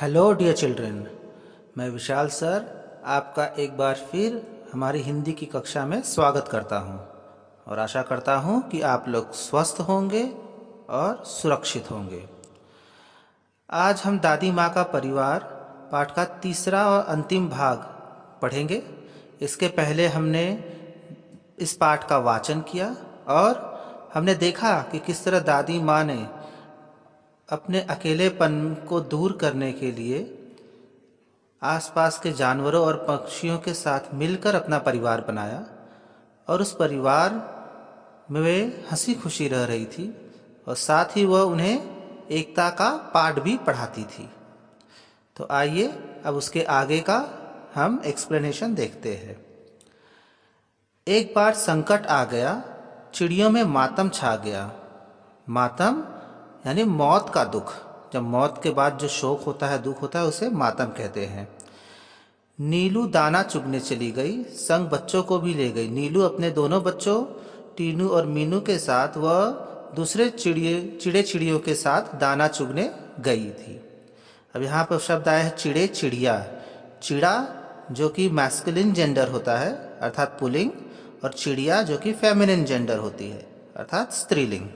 Hello dear children, मैं विशाल sir आपका एक बार फिर हमारी हिंदी की कक्षा में स्वागत करता हूं और आशा करता हूं कि आप लोग स्वस्थ होंगे और सुरक्षित होंगे। आज हम दादी माँ का परिवार पाठ का तीसरा और अंतिम भाग पढ़ेंगे। इसके पहले हमने इस पाठ का वाचन किया और हमने देखा कि किस तरह दादी माँ ने अपने अकेलेपन को दूर करने के लिए आसपास के जानवरों और पक्षियों के साथ मिलकर अपना परिवार बनाया और उस परिवार में वे हंसी खुशी रह रही थी और साथ ही वह उन्हें एकता का पाठ भी पढ़ाती थी। तो आइए अब उसके आगे का हम एक्सप्लेनेशन देखते हैं। एक बार संकट आ गया, चिड़ियों में मातम छा गया। मातम यानी मौत का दुख। जब मौत के बाद जो शोक होता है, दुख होता है, उसे मातम कहते हैं। नीलू दाना चुगने चली गई, संग बच्चों को भी ले गई। नीलू अपने दोनों बच्चों टीनू और मीनू के साथ वह दूसरे चिड़े चिड़ियों के साथ दाना चुगने गई थी। अब यहाँ पर शब्द आया है चिड़े चिड़िया। चिड़ा जो कि मैस्कुलिन जेंडर होता है अर्थात पुल्लिंग, और चिड़िया जो कि फेमिनिन जेंडर होती है अर्थात स्त्रीलिंग।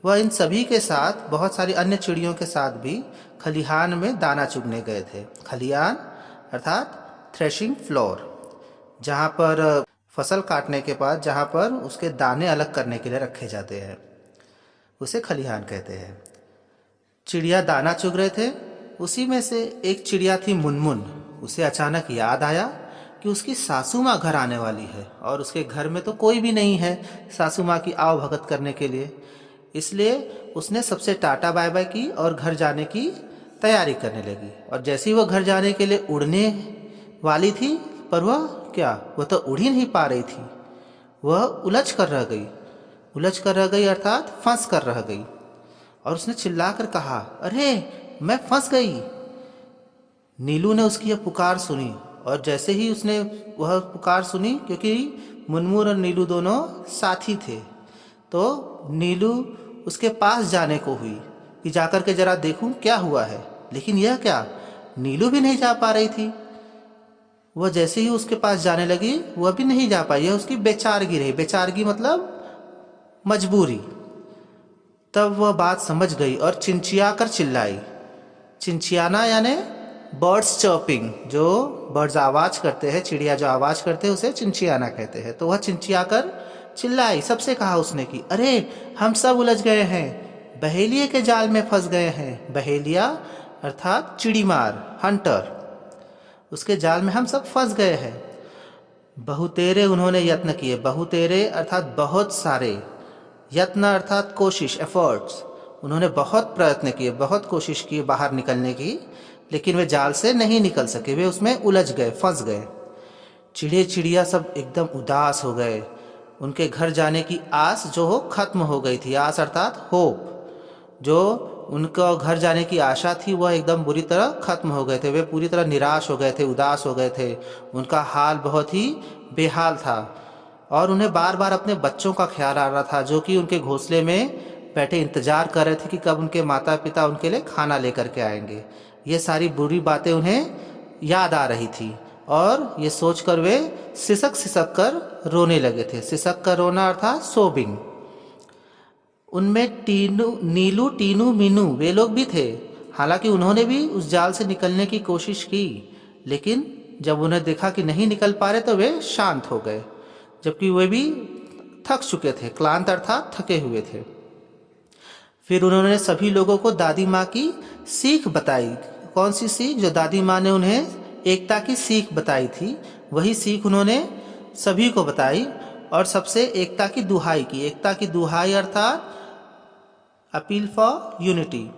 वह इन सभी के साथ बहुत सारी अन्य चिड़ियों के साथ भी खलिहान में दाना चुगने गए थे। खलिहान अर्थात थ्रेशिंग फ्लोर, जहाँ पर फसल काटने के बाद जहाँ पर उसके दाने अलग करने के लिए रखे जाते हैं, उसे खलिहान कहते हैं। चिड़िया दाना चुग रहे थे। उसी में से एक चिड़िया थी मुनमुन। उसे अचानक याद आया कि उसकी सासू माँ घर आने वाली है और उसके घर में तो कोई भी नहीं है सासू माँ की आव भगत करने के लिए। इसलिए उसने सबसे टाटा बाय बाय की और घर जाने की तैयारी करने लगी। और जैसे ही वह घर जाने के लिए उड़ने वाली थी, पर वह तो उड़ ही नहीं पा रही थी। वह उलझ कर रह गई अर्थात फंस कर रह गई। और उसने चिल्लाकर कहा, अरे मैं फंस गई। नीलू ने उसकी यह पुकार सुनी और जैसे ही उसने वह पुकार सुनी, क्योंकि मुनमुन और नीलू दोनों साथी थे, तो नीलू उसके पास जाने को हुई कि जाकर के जरा देखूं क्या हुआ है। लेकिन यह क्या, नीलू भी नहीं जा पा रही थी। वह जैसे ही उसके पास जाने लगी, वह भी नहीं जा पाई। यह उसकी बेचारगी रही। बेचारगी मतलब मजबूरी। तब वह बात समझ गई और चिंचिया कर चिल्लाई। चिंचियाना यानी बर्ड्स चर्पिंग। जो बर्ड्स आवाज करते हैं, चिड़िया जो आवाज करते हैं, उसे चिंचियाना कहते हैं। तो वह चिंचिया कर चिल्लाई। सबसे कहा उसने कि अरे हम सब उलझ गए हैं, बहेलिए के जाल में फंस गए हैं। बहेलिया अर्थात चिड़ीमार, हंटर, उसके जाल में हम सब फंस गए हैं। बहुतेरे उन्होंने यत्न किए। बहुतेरे अर्थात बहुत सारे, यत्न अर्थात कोशिश, एफर्ट्स। उन्होंने बहुत प्रयत्न किए, बहुत कोशिश की बाहर निकलने की, लेकिन वे जाल से नहीं निकल सके। वे उसमें उलझ गए, फंस गए। चिड़े चिड़िया सब एकदम उदास हो गए। उनके घर जाने की आस जो हो खत्म हो गई थी। आस अर्थात होप। जो उनका घर जाने की आशा थी वह एकदम बुरी तरह खत्म हो गए थे। वे पूरी तरह निराश हो गए थे, उदास हो गए थे। उनका हाल बहुत ही बेहाल था और उन्हें बार बार अपने बच्चों का ख्याल आ रहा था, जो कि उनके घोंसले में बैठे इंतजार कर रहे थे कि कब उनके माता पिता उनके लिए खाना लेकर के आएंगे। ये सारी बुरी बातें उन्हें याद आ रही थी और ये सोचकर वे सिसक सिसक कर रोने लगे थे। सिसक कर रोना अर्थात सोबिंग। उनमें नीलू, टीनू, मीनू वे लोग भी थे। हालांकि उन्होंने भी उस जाल से निकलने की कोशिश की, लेकिन जब उन्हें देखा कि नहीं निकल पा रहे तो वे शांत हो गए, जबकि वे भी थक चुके थे। क्लांत अर्थात थके हुए थे। फिर उन्होंने सभी लोगों को दादी माँ की सीख बताई। कौन सी सीख? जो दादी माँ ने उन्हें एकता की सीख बताई थी, वही सीख उन्होंने सभी को बताई और सबसे एकता की दुहाई की। एकता की दुहाई अर्थात अपील फॉर यूनिटी।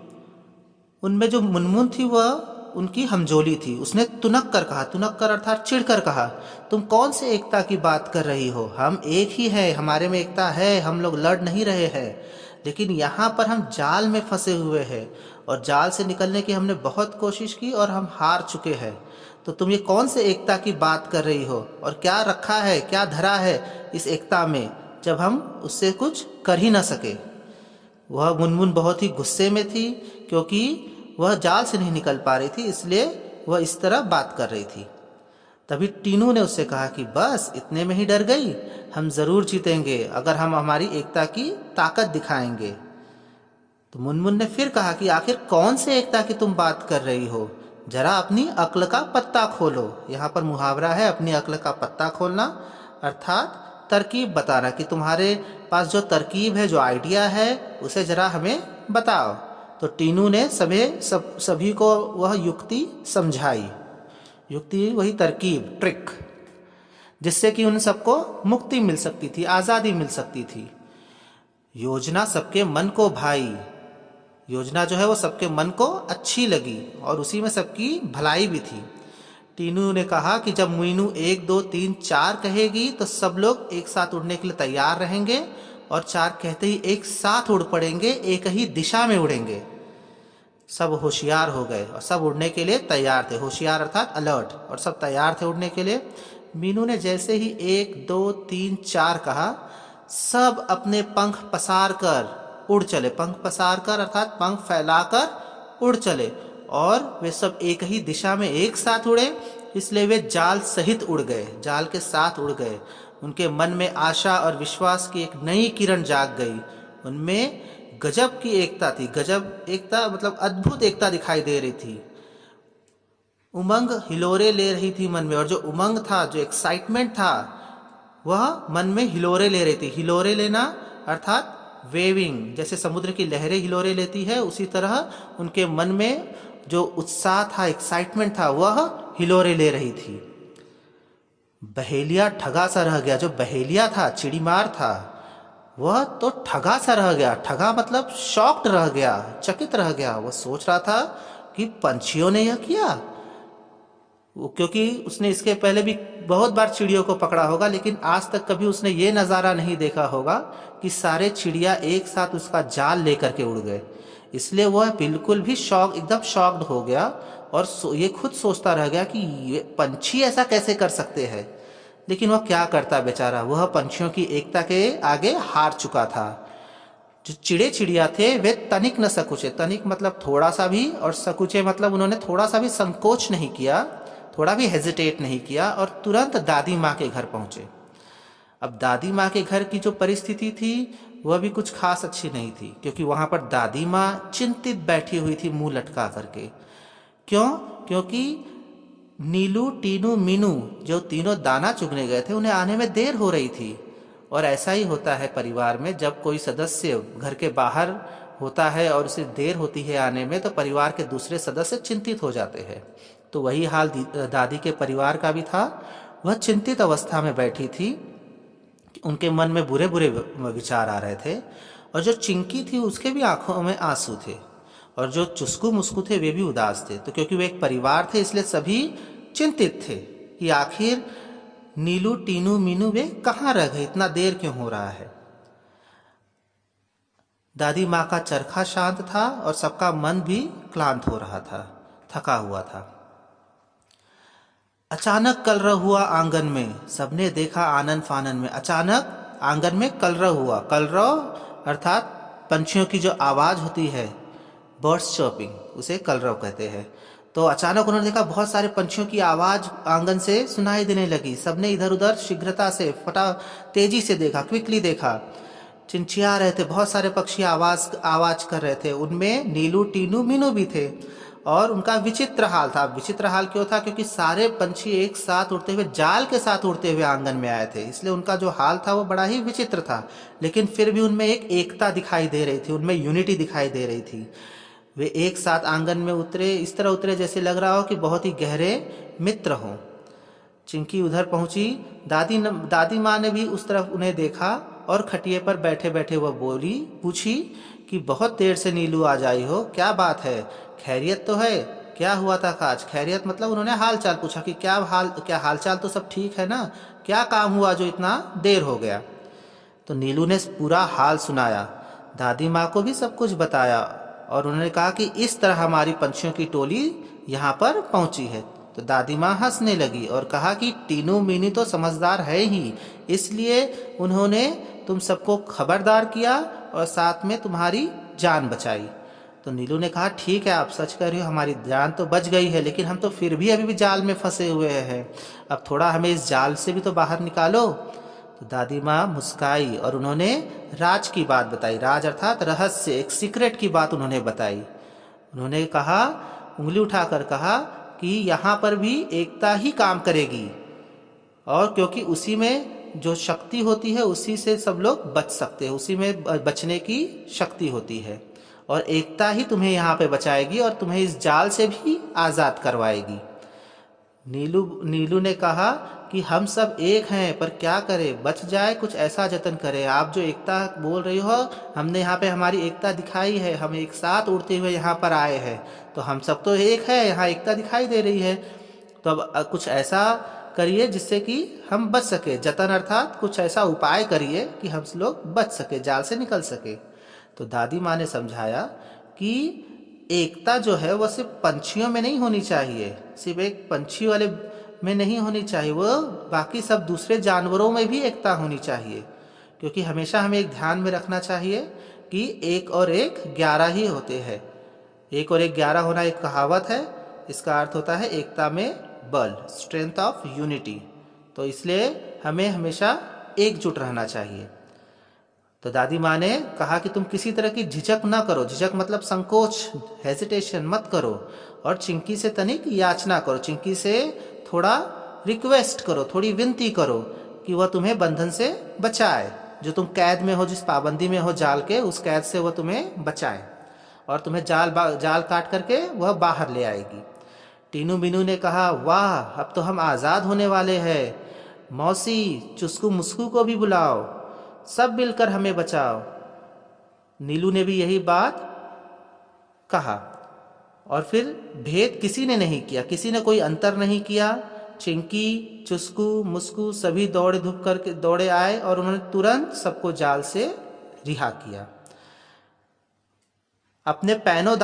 उनमें जो मुनमुन थी वह उनकी हमजोली थी। उसने तुनक कर कहा, तुनक कर अर्थात चिढ़कर कहा, तुम कौन से एकता की बात कर रही हो? हम एक ही हैं, हमारे में एकता है, हम लोग लड़ नहीं रहे हैं। लेकिन यहाँ पर हम जाल में फंसे हुए हैं और जाल से निकलने की हमने बहुत कोशिश की और हम हार चुके हैं। तो तुम ये कौन से एकता की बात कर रही हो और क्या रखा है, क्या धरा है इस एकता में, जब हम उससे कुछ कर ही ना सके। वह मुनमुन बहुत ही गुस्से में थी, क्योंकि वह जाल से नहीं निकल पा रही थी, इसलिए वह इस तरह बात कर रही थी। तभी टीनू ने उससे कहा कि बस इतने में ही डर गई, हम ज़रूर जीतेंगे अगर हम हमारी एकता की ताकत दिखाएंगे। तो मुनमुन ने फिर कहा कि आखिर कौन से एकता की तुम बात कर रही हो, जरा अपनी अक्ल का पत्ता खोलो। यहाँ पर मुहावरा है अपनी अक्ल का पत्ता खोलना, अर्थात तरकीब बताना कि तुम्हारे पास जो तरकीब है, जो आइडिया है, उसे जरा हमें बताओ। तो टीनू ने सभी को वह युक्ति समझाई। युक्ति वही तरकीब, ट्रिक, जिससे कि उन सबको मुक्ति मिल सकती थी, आज़ादी मिल सकती थी। योजना सबके मन को भाई, योजना जो है वो सबके मन को अच्छी लगी और उसी में सबकी भलाई भी थी। टीनू ने कहा कि जब मीनू 1 2 3 4 कहेगी तो सब लोग एक साथ उड़ने के लिए तैयार रहेंगे और 4 कहते ही एक साथ उड़ पड़ेंगे, एक ही दिशा में उड़ेंगे। सब होशियार हो गए और सब उड़ने के लिए तैयार थे। होशियार अर्थात अलर्ट, और सब तैयार थे उड़ने के लिए। मीनू ने जैसे ही 1 2 3 4 कहा, सब अपने पंख पसार कर उड़ चले। पंख पसार कर अर्थात पंख फैलाकर उड़ चले और वे सब एक ही दिशा में एक साथ उड़े, इसलिए वे जाल सहित उड़ गए, जाल के साथ उड़ गए। उनके मन में आशा और विश्वास की एक नई किरण जाग गई। उनमें गजब की एकता थी, गजब एकता मतलब अद्भुत एकता दिखाई दे रही थी। उमंग हिलोरे ले रही थी मन में, और जो उमंग था, जो एक्साइटमेंट था, वह मन में हिलोरे ले रही थी। हिलोरे लेना अर्थात वेविंग, जैसे समुद्र की लहरें हिलोरे लेती है, उसी तरह उनके मन में जो उत्साह था, एक्साइटमेंट था, वह हिलोरे ले रही थी। बहेलिया ठगा सा रह गया। जो बहेलिया था, चिड़ीमार था, वह तो ठगा सा रह गया। ठगा मतलब शॉक्ड रह गया, चकित रह गया। वह सोच रहा था कि पंछियों ने यह किया, क्योंकि उसने इसके पहले भी बहुत बार चिड़ियों को पकड़ा होगा, लेकिन आज तक कभी उसने ये नज़ारा नहीं देखा होगा कि सारे चिड़िया एक साथ उसका जाल लेकर के उड़ गए। इसलिए वह बिल्कुल भी एकदम शॉक्ड हो गया और ये खुद सोचता रह गया कि ये पंछी ऐसा कैसे कर सकते हैं। लेकिन वह क्या करता बेचारा, वह पंछियों की एकता के आगे हार चुका था। जो चिड़े चिड़िया थे वे तनिक न सकुचे, तनिक मतलब थोड़ा सा भी, और सकुचे मतलब उन्होंने थोड़ा सा भी संकोच नहीं किया, थोड़ा भी हेजिटेट नहीं किया और तुरंत दादी माँ के घर पहुंचे। अब दादी माँ के घर की जो परिस्थिति थी वह भी कुछ खास अच्छी नहीं थी, क्योंकि वहां पर दादी माँ चिंतित बैठी हुई थी मुंह लटका करके। क्यों? क्योंकि नीलू, टीनू, मीनू जो तीनों दाना चुगने गए थे, उन्हें आने में देर हो रही थी। और ऐसा ही होता है परिवार में, जब कोई सदस्य घर के बाहर होता है और उसे देर होती है आने में, तो परिवार के दूसरे सदस्य चिंतित हो जाते हैं। तो वही हाल दादी के परिवार का भी था। वह चिंतित अवस्था में बैठी थी, उनके मन में बुरे बुरे विचार आ रहे थे, और जो चिंकी थी उसके भी आंखों में आंसू थे, और जो चुस्कू मुस्कू थे वे भी उदास थे। तो क्योंकि वे एक परिवार थे, इसलिए सभी चिंतित थे कि आखिर नीलू, टीनू, मीनू वे कहाँ रह गए, इतना देर क्यों हो रहा है। दादी माँ का चरखा शांत था और सबका मन भी क्लांत हो रहा था, थका हुआ था। अचानक कलरव हुआ आंगन में। सबने देखा आनन फानन में। अचानक आंगन में कलरव हुआ। कलरव अर्थात पंछियों की जो आवाज होती है, बर्ड्स चर्पिंग, उसे कलरव कहते हैं। तो अचानक उन्होंने देखा बहुत सारे पंछियों की आवाज आंगन से सुनाई देने लगी। सबने इधर उधर शीघ्रता से, तेजी से देखा, क्विकली देखा। चिंचिया रहे थे, बहुत सारे पक्षी आवाज कर रहे थे। उनमें नीलू, टीनू, मीनू भी थे, और उनका विचित्र हाल था। विचित्र हाल क्यों था? क्योंकि सारे पंछी एक साथ उड़ते हुए, जाल के साथ उड़ते हुए आंगन में आए थे, इसलिए उनका जो हाल था वो बड़ा ही विचित्र था। लेकिन फिर भी उनमें एक एकता दिखाई दे रही थी, उनमें यूनिटी दिखाई दे रही थी। वे एक साथ आंगन में उतरे, इस तरह उतरे जैसे लग रहा हो कि बहुत ही गहरे मित्र हों। चिंकी उधर पहुंची। दादी माँ ने भी उस तरफ उन्हें देखा और खटिए पर बैठे बैठे वह पूछी कि बहुत देर से नीलू आज आई हो, क्या बात है, खैरियत तो है? क्या हुआ था आज? खैरियत मतलब उन्होंने हाल चाल पूछा कि क्या हाल चाल तो सब ठीक है ना, क्या काम हुआ जो इतना देर हो गया? तो नीलू ने पूरा हाल सुनाया, दादी माँ को भी सब कुछ बताया, और उन्होंने कहा कि इस तरह हमारी पंछियों की टोली यहाँ पर पहुंची है। तो दादी माँ हंसने लगी और कहा कि टीनू मीनू तो समझदार है ही, इसलिए उन्होंने तुम सबको खबरदार किया और साथ में तुम्हारी जान बचाई। तो नीलू ने कहा ठीक है, आप सच कह रही हो, हमारी जान तो बच गई है, लेकिन हम तो फिर भी अभी भी जाल में फंसे हुए हैं। अब थोड़ा हमें इस जाल से भी तो बाहर निकालो। तो दादी माँ मुस्काई और उन्होंने राज की बात बताई। राज अर्थात रहस्य, एक सीक्रेट की बात उन्होंने बताई। उन्होंने कहा, उंगली उठाकर कहा कि यहाँ पर भी एकता ही काम करेगी, और क्योंकि उसी में जो शक्ति होती है उसी से सब लोग बच सकते हैं, उसी में बचने की शक्ति होती है, और एकता ही तुम्हें यहाँ पे बचाएगी और तुम्हें इस जाल से भी आज़ाद करवाएगी। नीलू ने कहा कि हम सब एक हैं, पर क्या करें, बच जाए, कुछ ऐसा जतन करें। आप जो एकता बोल रही हो, हमने यहाँ पे हमारी एकता दिखाई है, हम एक साथ उड़ते हुए यहाँ पर आए हैं, तो हम सब तो एक है, यहाँ एकता दिखाई दे रही है। तो अब कुछ ऐसा करिए जिससे कि हम बच सके, जतन अर्थात कुछ ऐसा उपाय करिए कि हम लोग बच सके, जाल से निकल सके। तो दादी माँ ने समझाया कि एकता जो है वह सिर्फ पंछियों में नहीं होनी चाहिए, सिर्फ एक पंछी वाले में नहीं होनी चाहिए, वो बाकी सब दूसरे जानवरों में भी एकता होनी चाहिए। क्योंकि हमेशा हमें एक ध्यान में रखना चाहिए कि 1 और 1 11 ही होते हैं। 1 और 1 11 होना एक कहावत है, इसका अर्थ होता है एकता में बल, स्ट्रेंथ ऑफ यूनिटी। तो इसलिए हमें हमेशा एकजुट रहना चाहिए। तो दादी माँ ने कहा कि तुम किसी तरह की झिझक ना करो, झिझक मतलब संकोच, हेजिटेशन मत करो, और चिंकी से तनिक याचना करो, चिंकी से थोड़ा रिक्वेस्ट करो, थोड़ी विनती करो कि वह तुम्हें बंधन से बचाए, जो तुम कैद में हो, जिस पाबंदी में हो जाल के, उस कैद से वह तुम्हें बचाए और तुम्हें जाल काट करके वह बाहर ले आएगी। टीनू मीनू ने कहा, वाह, अब तो हम आज़ाद होने वाले हैं, मौसी चुस्कू मुस्कू को भी बुलाओ, सब मिलकर हमें बचाओ। नीलू ने भी यही बात कहा, और फिर भेद किसी ने नहीं किया, किसी ने कोई अंतर नहीं किया। चिंकी, चुस्कू, मुस्कू सभी दौड़े आए और उन्होंने तुरंत सबको जाल से रिहा किया। अपने पैने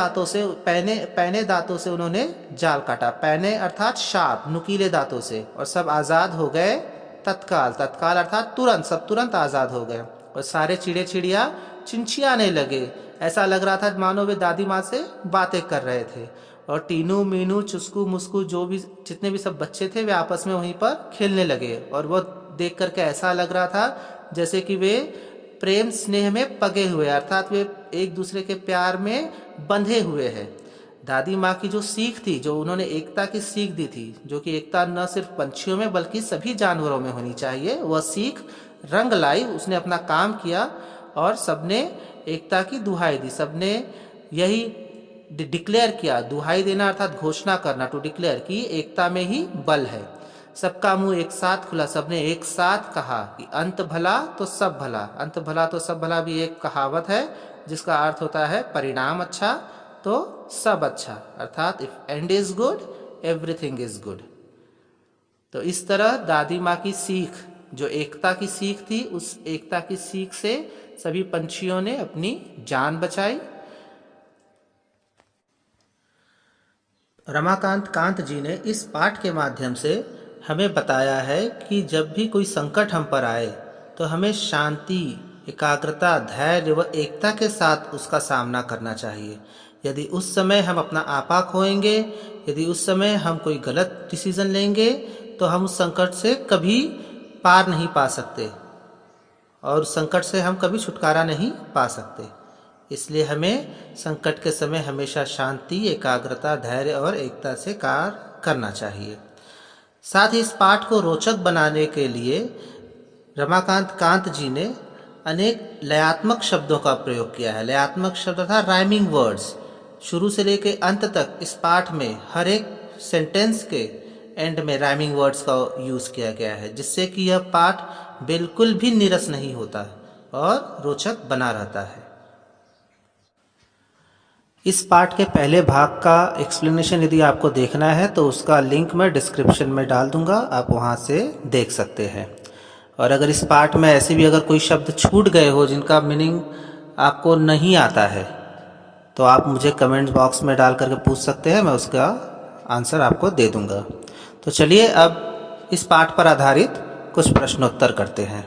दांतों से उन्होंने जाल काटा, पैने अर्थात शार्प, नुकीले दांतों से, और सब आज़ाद हो गए तत्काल अर्थात तुरंत, सब तुरंत आज़ाद हो गए। और सारे चिड़े चिड़िया चिंचियाने लगे, ऐसा लग रहा था मानो वे दादी माँ से बातें कर रहे थे। और टीनू मीनू चुस्कू मुस्कू जितने भी सब बच्चे थे वे आपस में वहीं पर खेलने लगे, और वो देख करके ऐसा लग रहा था जैसे कि वे प्रेम स्नेह में पगे हुए, अर्थात वे एक दूसरे के प्यार में बंधे हुए हैं। दादी माँ की जो सीख थी, जो उन्होंने एकता की सीख दी थी, जो कि एकता न सिर्फ पंछियों में बल्कि सभी जानवरों में होनी चाहिए, वह सीख रंग लाई, उसने अपना काम किया और सबने एकता की दुहाई दी। सबने यही डिक्लेयर किया, दुहाई देना अर्थात घोषणा करना, टू डिक्लेयर, कि एकता में ही बल है। सबका मुंह एक साथ खुला, सबने एक साथ कहा कि अंत भला तो सब भला। अंत भला तो सब भला भी एक कहावत है जिसका अर्थ होता है परिणाम अच्छा तो सब अच्छा, अर्थात if and is good everything is good. तो इस तरह दादी माँ की सीख, जो एकता की सीख थी, उस एकता की सीख से सभी पंछियों ने अपनी जान बचाई। रमाकांत कांत जी ने इस पाठ के माध्यम से हमें बताया है कि जब भी कोई संकट हम पर आए तो हमें शांति, एकाग्रता, धैर्य व एकता के साथ उसका सामना करना चाहिए। यदि उस समय हम अपना आपा खोएंगे, यदि उस समय हम कोई गलत डिसीजन लेंगे, तो हम उस संकट से कभी पार नहीं पा सकते और उस संकट से हम कभी छुटकारा नहीं पा सकते। इसलिए हमें संकट के समय हमेशा शांति, एकाग्रता, धैर्य और एकता से कार्य करना चाहिए। साथ ही इस पाठ को रोचक बनाने के लिए रमाकांत कांत जी ने अनेक लयात्मक शब्दों का प्रयोग किया है। लयात्मक शब्द था राइमिंग वर्ड्स। शुरू से लेकर अंत तक इस पाठ में हर एक सेंटेंस के एंड में राइमिंग वर्ड्स का यूज़ किया गया है, जिससे कि यह पाठ बिल्कुल भी नीरस नहीं होता और रोचक बना रहता है। इस पाठ के पहले भाग का एक्सप्लेनेशन यदि आपको देखना है तो उसका लिंक मैं डिस्क्रिप्शन में डाल दूंगा, आप वहां से देख सकते हैं। और अगर इस पाठ में ऐसे भी अगर कोई शब्द छूट गए हो जिनका मीनिंग आपको नहीं आता है तो आप मुझे कमेंट बॉक्स में डाल करके पूछ सकते हैं, मैं उसका आंसर आपको दे दूंगा। तो चलिए अब इस पाठ पर आधारित कुछ प्रश्नोत्तर करते हैं।